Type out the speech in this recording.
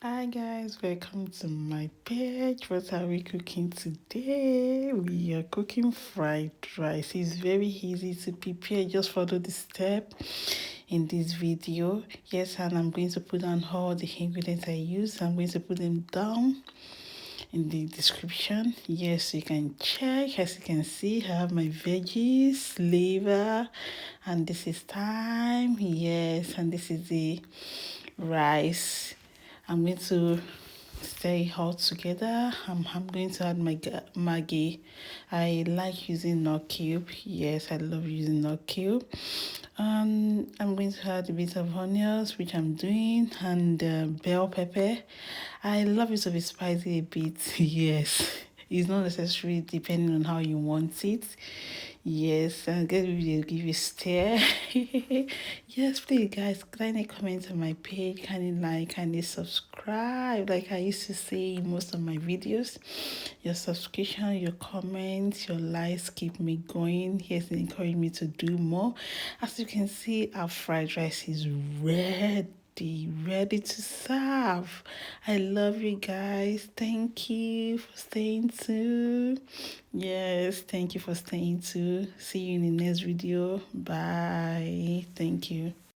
Hi guys, welcome to my page. What are we cooking today? We are cooking fried rice. It's very easy to prepare. Just follow the step in this video. Yes, and I'm going to put down all the ingredients I use. I'm going to put them down in the description. Yes, you can check. As you can see, I have my veggies, liver, and this is thyme. Yes, and this is the rice. I'm going to stir it all together. I'm going to add my Maggi. I like using nut cube. Yes, I love using nut cube. I'm going to add a bit of onions, which I'm doing, and bell pepper. I love it to be spicy a bit. Yes, it's not necessary depending on how you want it. Yes, I'm going to give you a stare. Yes, please, guys, kindly comment on my page, kindly like, kindly subscribe. Like I used to say in most of my videos, your subscription, your comments, your likes keep me going. Yes, and encourage me to do more. As you can see, our fried rice is ready to serve. I love you guys. Thank you for staying tuned. Yes, thank you for staying tuned. See you in the next video. Bye. Thank you.